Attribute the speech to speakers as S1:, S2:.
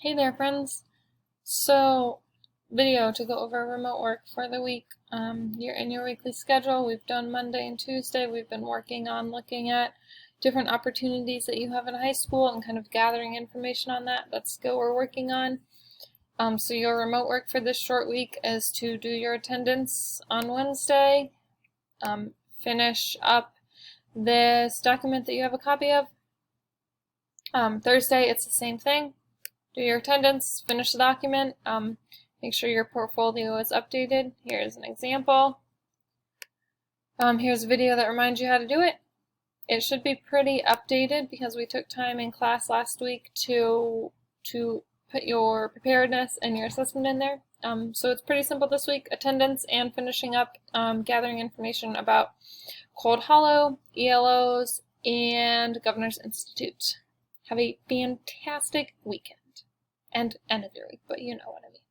S1: Hey there, friends. So, video to go over remote work for the week. You're in your weekly schedule. We've done Monday and Tuesday. We've been working on looking at different opportunities that you have in high school and kind of gathering information on that. That's skill we're working on. So your remote work for this short week is to do your attendance on Wednesday, finish up this document that you have a copy of. Thursday, it's the same thing. Do your attendance, finish the document, make sure your portfolio is updated. Here's an example. Here's a video that reminds you how to do it. It should be pretty updated because we took time in class last week to put your preparedness and your assessment in there. So it's pretty simple this week, attendance and finishing up gathering information about Cold Hollow, ELOs, and Governor's Institute. Have a fantastic weekend. And end of your week, but you know what I mean.